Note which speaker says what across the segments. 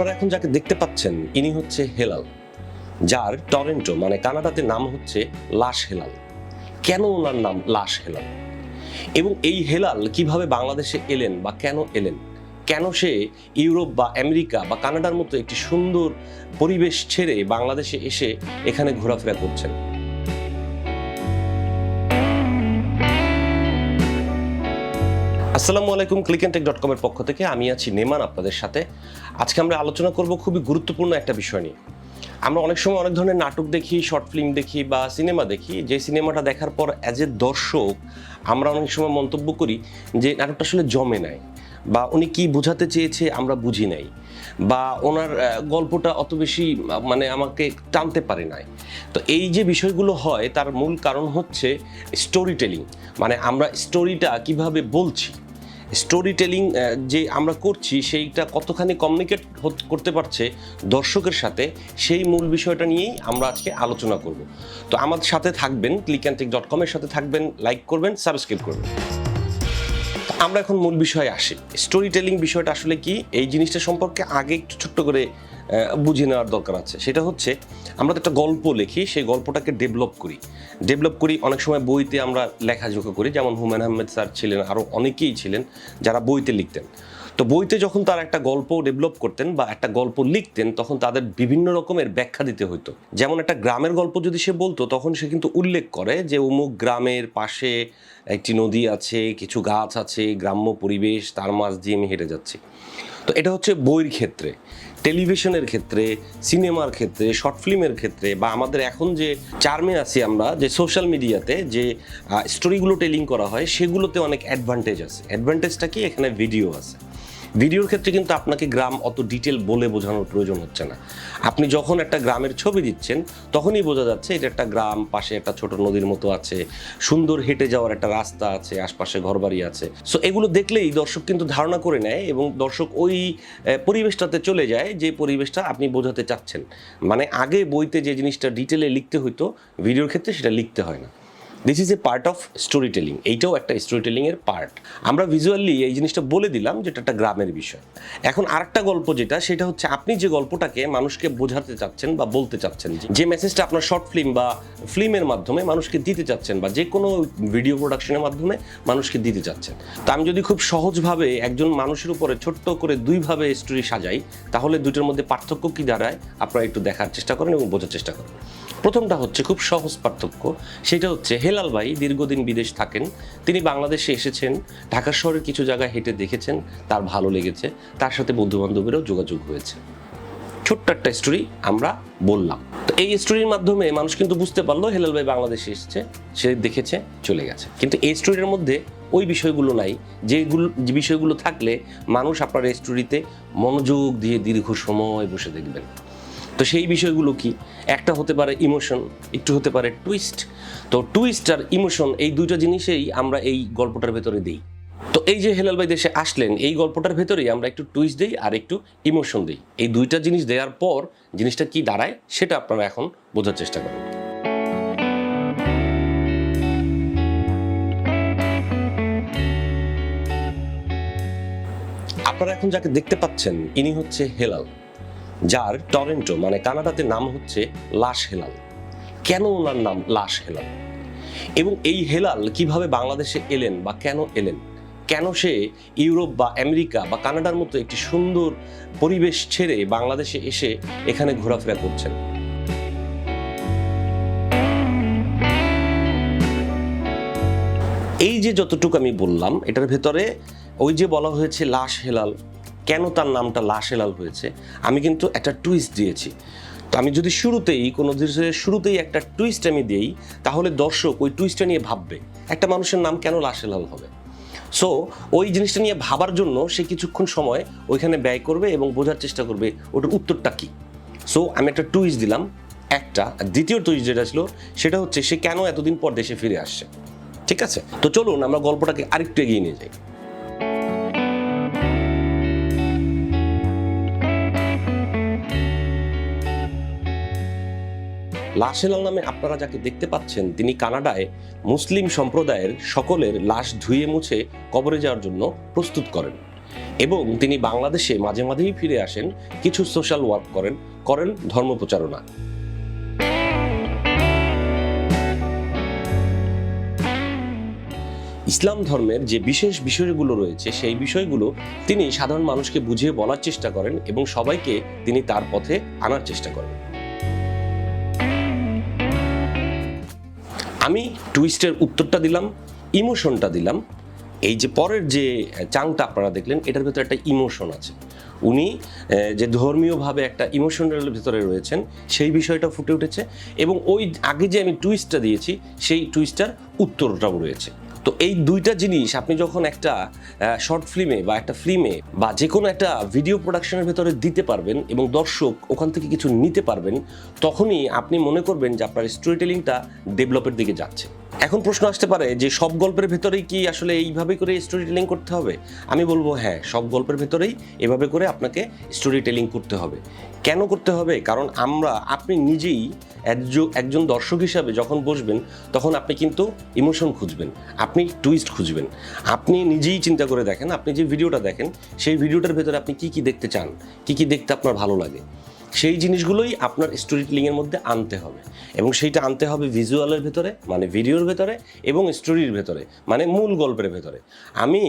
Speaker 1: আপনারা এখন যাকে দেখতে পাচ্ছেন ইনি হচ্ছে হেলাল, যার টরন্টো মানে কানাডাতে নাম হচ্ছে লাশ হেলাল। কেন ওনার নাম লাশ হেলাল এবং এই হেলাল কিভাবে বাংলাদেশে এলেন বা কেন এলেন, কেন সে ইউরোপ বা আমেরিকা বা কানাডার মতো একটি সুন্দর পরিবেশ ছেড়ে বাংলাদেশে এসে এখানে ঘোরাফেরা করছেন। আসসালামু আলাইকুম, clickandtech.com এর পক্ষ থেকে আমি আছি নেমান আপনাদের সাথে। আজকে আমরা আলোচনা করব খুবই গুরুত্বপূর্ণ একটা বিষয় নিয়ে। আমরা অনেক সময় অনেক ধরনের নাটক দেখি, শর্ট ফিল্ম দেখি বা সিনেমা দেখি, যে সিনেমাটা দেখার পর অ্যাজ এ দর্শক আমরা অনেক সময় মন্তব্য করি যে নাটকটা আসলে জমে নাই, বা উনি কি বোঝাতে চেয়েছে আমরা বুঝি নাই, বা ওনার গল্পটা অত বেশি আমাকে টানতে পারে নাই। তো এই যে বিষয়গুলো হয় তার মূল কারণ হচ্ছে স্টোরি টেলিং, মানে আমরা স্টোরিটা কিভাবে বলছি, স্টোরি টেলিং যে আমরা করছি সেইটা কতখানি কমিউনিকেট করতে পারছে দর্শকের সাথে, সেই মূল বিষয়টা নিয়েই আমরা আজকে আলোচনা করব। তো আমাদের সাথে থাকবেন, clickandtech.com এর সাথে থাকবেন, লাইক করবেন, সাবস্ক্রাইব করবেন। আমরা এখন মূল বিষয়ে আসি। স্টোরি টেলিং বিষয়টা আসলে কি, এই জিনিসটা সম্পর্কে আগে একটু ছোট্ট করে বুঝে নেওয়ার দরকার আছে। সেটা হচ্ছে আমরা তো একটা গল্প লিখি, সেই গল্পটাকে ডেভেলপ করি অনেক সময় বইতে আমরা লেখাজোখা করি, যেমন হুমায়ুন আহমেদ স্যার ছিলেন, আরও অনেকেই ছিলেন যারা বইতে লিখতেন। তো বইতে যখন তারা একটা গল্প ডেভেলপ করতেন বা একটা গল্প লিখতেন, তখন তাদের বিভিন্ন রকমের ব্যাখ্যা দিতে হতো। যেমন একটা গ্রামের গল্প যদি সে বলতো, তখন সে কিন্তু উল্লেখ করে যে অমুক গ্রামের পাশে একটি নদী আছে, কিছু গাছ আছে, গ্রাম্য পরিবেশ, তার মাঝ দিয়ে আমি হেঁটে যাচ্ছি। তো এটা হচ্ছে বইয়ের ক্ষেত্রে। টেলিভিশনের ক্ষেত্রে, সিনেমার ক্ষেত্রে, শর্ট ফিল্মের ক্ষেত্রে, বা আমাদের এখন যে চার্মে আছি আমরা, যে সোশ্যাল মিডিয়াতে যে স্টোরিগুলো টেলিং করা হয়, সেগুলোতে অনেক অ্যাডভান্টেজ আছে। অ্যাডভান্টেজটা কি, এখানে ভিডিও আছে। ভিডিওর ক্ষেত্রে কিন্তু আপনাকে গ্রাম অত ডিটেল বলে বোঝানোর প্রয়োজন হচ্ছে না। আপনি যখন একটা গ্রামের ছবি দিচ্ছেন, তখনই বোঝা যাচ্ছে এটা একটা গ্রাম, পাশে একটা ছোট নদীর মতো আছে, সুন্দর হেঁটে যাওয়ার একটা রাস্তা আছে, আশপাশে ঘরবাড়ি আছে। সো এগুলো দেখলেই দর্শক কিন্তু ধারণা করে নেয় এবং দর্শক ওই পরিবেশটাতে চলে যায় যে পরিবেশটা আপনি বোঝাতে চাচ্ছেন। মানে আগে বইতে যে জিনিসটা ডিটেলে লিখতে হইতো, ভিডিওর ক্ষেত্রে সেটা লিখতে হয় না। This is a part of story telling. এইটাও একটা স্টোরি টেলিংয়ের পার্ট। আমরা ভিজুয়ালি এই জিনিসটা বলে দিলাম যেটা একটা গ্রামের বিষয়। এখন আরেকটা গল্প যেটা, সেটা হচ্ছে আপনি যে গল্পটাকে মানুষকে বোঝাতে চাচ্ছেন বা বলতে চাচ্ছেন, যে মেসেজটা আপনার শর্ট ফিল্ম বা ফিল্মের মাধ্যমে মানুষকে দিতে চাচ্ছেন, বা যে কোনো ভিডিও প্রোডাকশনের মাধ্যমে মানুষকে দিতে চাচ্ছেন। তো আমি যদি খুব সহজভাবে একজন মানুষের উপরে ছোট্ট করে দুইভাবে স্টোরি সাজাই, তাহলে দুটোর মধ্যে পার্থক্য কী দাঁড়ায় আপনারা একটু দেখার চেষ্টা করেন এবং বোঝার চেষ্টা করেন। প্রথমটা হচ্ছে খুব সহজ পার্থক্য, সেটা হচ্ছে হেলাল ভাই দীর্ঘদিন বিদেশ থাকেন, তিনি বাংলাদেশে এসেছেন, ঢাকা শহরের কিছু জায়গায় হেঁটে দেখেছেন, তার ভালো লেগেছে, তার সাথে বন্ধুবান্ধবেরও যোগাযোগ হয়েছে। ছোট্ট একটা স্টোরি আমরা বললাম। তো এই স্টোরির মাধ্যমে মানুষ কিন্তু বুঝতে পারলো হেলাল ভাই বাংলাদেশে এসেছে, সে দেখেছে, চলে গেছে। কিন্তু এই স্টোরির মধ্যে ওই বিষয়গুলো নাই, যে বিষয়গুলো থাকলে মানুষ আপনার এই স্টোরিতে মনোযোগ দিয়ে দীর্ঘ সময় বসে দেখবেন। তো সেই বিষয়গুলো কি, একটা হতে পারে ইমোশন, একটু হতে পারে টুইস্ট। তো টুইস্ট আর ইমোশন এই দুইটা জিনিসেই আমরা এই গল্পটার ভেতরে দিই। তো এই যে হেলাল ভাই দেশে আসলেন, এই গল্পটার ভেতরেই আমরা একটু টুইস্ট দিই আর একটু ইমোশন দিই। এই দুইটা জিনিস দেওয়ার পর জিনিসটা কি দাঁড়ায় সেটা আপনারা এখন বোঝার চেষ্টা করেন। আপনারা এখন যাকে দেখতে পাচ্ছেন ইনি হচ্ছে হেলাল, যার টরন্টো মানে কানাডাতে নাম হচ্ছে লাশ হেলাল। কেন ওনার নাম লাশ হেলাল এবং এই হেলাল কিভাবে বাংলাদেশে এলেন বা কেন এলেন, কেন সে ইউরোপ বা আমেরিকা বা কানাডার মতো একটি সুন্দর পরিবেশ ছেড়ে বাংলাদেশে এসে এখানে ঘোরাফেরা করছেন। এই যে যতটুকু আমি বললাম, এটার ভেতরে ওই যে বলা হয়েছে লাশ হেলাল, কেন তার নামটা লাশ হেলাল হয়েছে, আমি কিন্তু একটা টুইস্ট দিয়েছি। তো আমি যদি কোনো জিনিসের শুরুতেই একটা টুইস্ট আমি দিই, তাহলে দর্শক ওই টুইস্টটা নিয়ে ভাববে একটা মানুষের নাম কেন লাশ হেলাল হবে। সো ওই জিনিসটা নিয়ে ভাবার জন্য সে কিছুক্ষণ সময় ওইখানে ব্যয় করবে এবং বোঝার চেষ্টা করবে ওটার উত্তরটা কী। সো আমি একটা টুইস্ট দিলাম একটা, আর দ্বিতীয় টুইস্ট যেটা ছিল সেটা হচ্ছে সে কেন এতদিন পর দেশে ফিরে আসছে। ঠিক আছে, তো চলুন আমরা গল্পটাকে আরেকটু এগিয়ে নিয়ে যাই। লাশ হেলাল নামে আপনারা যাকে দেখতে পাচ্ছেন, তিনি কানাডায় মুসলিম সম্প্রদায়ের সকলের লাশ ধুয়ে মুছে কবরে যাওয়ার জন্য প্রস্তুত করেন। এবং তিনি বাংলাদেশে মাঝে মাঝেই ফিরে আসেন, কিছু সোশ্যাল ওয়ার্ক করেন ধর্ম প্রচারণা। ইসলাম ধর্মের যে বিশেষ বিষয়গুলো রয়েছে সেই বিষয়গুলো তিনি সাধারণ মানুষকে বুঝিয়ে বলার চেষ্টা করেন এবং সবাইকে তিনি তার পথে আনার চেষ্টা করেন। আমি টুইস্টের উত্তরটা দিলাম, ইমোশনটা দিলাম। এই যে পরের যে চাংটা আপনারা দেখলেন, এটার ভিতরে একটা ইমোশন আছে। উনি যে ধর্মীয়ভাবে একটা ইমোশনের ভিতরে রয়েছেন সেই বিষয়টা ফুটে উঠেছে, এবং ওই আগে যে আমি টুইস্টটা দিয়েছি সেই টুইস্টটার উত্তরটাও রয়েছে। তো এই দুইটা জিনিস আপনি যখন একটা শর্ট ফিল্মে বা একটা ফিল্মে বা যে কোনো একটা ভিডিও প্রোডাকশনের ভেতরে দিতে পারবেন এবং দর্শক ওখান থেকে কিছু নিতে পারবেন, তখনই আপনি মনে করবেন যে আপনার স্টোরি টেলিংটা ডেভেলপের দিকে যাচ্ছে। এখন প্রশ্ন আসতে পারে যে সব গল্পের ভেতরেই কি আসলে এইভাবে করে স্টোরি টেলিং করতে হবে? আমি বলবো হ্যাঁ, সব গল্পের ভেতরেই এভাবে করে আপনাকে স্টোরি টেলিং করতে হবে। কেন করতে হবে? কারণ আপনি নিজেই একজন দর্শক হিসাবে যখন বসবেন, তখন আপনি কিন্তু ইমোশন খুঁজবেন, আপনি টুইস্ট খুঁজবেন। আপনি নিজেই চিন্তা করে দেখেন, আপনি যে ভিডিওটা দেখেন সেই ভিডিওটার ভেতরে আপনি কি কি দেখতে চান, কি কি দেখতে আপনার ভালো লাগে, সেই জিনিসগুলোই আপনার স্টোরি টেলিংয়ের মধ্যে আনতে হবে। এবং সেইটা আনতে হবে ভিজুয়ালের ভেতরে, মানে ভিডিওর ভেতরে, এবং স্টোরির ভেতরে, মানে মূল গল্পের ভেতরে। আমি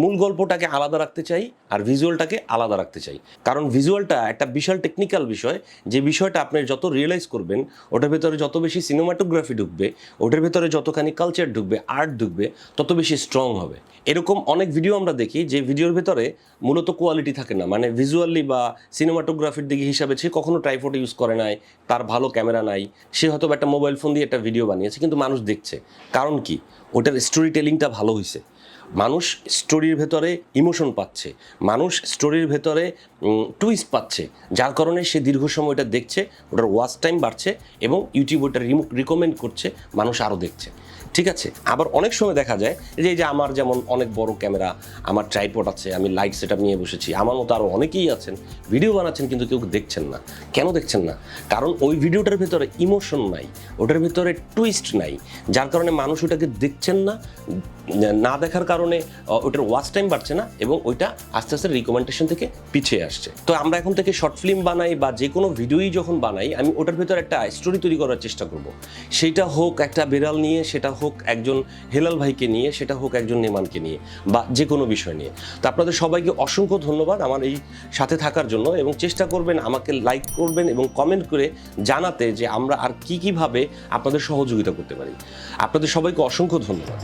Speaker 1: মূল গল্পটাকে আলাদা রাখতে চাই আর ভিজুয়ালটাকে আলাদা রাখতে চাই, কারণ ভিজুয়ালটা একটা বিশাল টেকনিক্যাল বিষয়। যে বিষয়টা আপনি যত রিয়েলাইজ করবেন, ওটার ভেতরে যত বেশি সিনেমাটোগ্রাফি ঢুকবে, ওটার ভেতরে যতখানি কালচার ঢুকবে, আর্ট ঢুকবে, তত বেশি স্ট্রং হবে। এরকম অনেক ভিডিও আমরা দেখি যে ভিডিওর ভেতরে মূলত কোয়ালিটি থাকে না, মানে ভিজুয়ালি বা সিনেমাটোগ্রাফির দিকে হিসাবে সে কখনো ট্রাইপড ইউজ করে নাই, তার ভালো ক্যামেরা নাই, সে হয়তো একটা মোবাইল ফোন দিয়ে একটা ভিডিও বানিয়েছে, কিন্তু মানুষ দেখছে। কারণ কি? ওটার স্টোরি টেলিংটা ভালো হয়েছে। মানুষ স্টোরির ভেতরে ইমোশন পাচ্ছে, মানুষ স্টোরির ভেতরে টুইস্ট পাচ্ছে, যার কারণে সে দীর্ঘ সময় ওটা দেখছে, ওটার ওয়াচ টাইম বাড়ছে এবং ইউটিউব ওটা রিকমেন্ড করছে, মানুষ আরও দেখছে। ঠিক আছে? আবার অনেক সময় দেখা যায় যে আমার যেমন অনেক বড় ক্যামেরা, আমার ট্রাইপড আছে, আমি লাইট সেটআপ নিয়ে বসেছি, আমার মতো আরও অনেকেই আছেন, ভিডিও বানাচ্ছেন, কিন্তু কেউ দেখছেন না। কেন দেখছেন না? কারণ ওই ভিডিওটার ভেতরে ইমোশন নাই, ওটার ভেতরে টুইস্ট নাই, যার কারণে মানুষ ওটাকে দেখছেন না। না দেখার কারণে ওটার ওয়াচ টাইম বাড়ছে না এবং ওইটা আস্তে আস্তে রিকমেন্ডেশন থেকে পিছিয়ে আসছে। তো আমরা এখন থেকে শর্ট ফিল্ম বানাই বা যে কোনো ভিডিওই যখন বানাই, আমি ওটার ভেতরে একটা স্টোরি তৈরি করার চেষ্টা করব। সেটা হোক একটা বিড়াল নিয়ে, সেটা হোক একজন হেলাল ভাইকে নিয়ে, সেটা হোক একজন নেমানকে নিয়ে, বা যে কোনো বিষয় নিয়ে। তো আপনাদের সবাইকে অসংখ্য ধন্যবাদ আমার এই সাথে থাকার জন্য, এবং চেষ্টা করবেন আমাকে লাইক করবেন এবং কমেন্ট করে জানাতে যে আমরা আর কীভাবে আপনাদের সহযোগিতা করতে পারি। আপনাদের সবাইকে অসংখ্য ধন্যবাদ।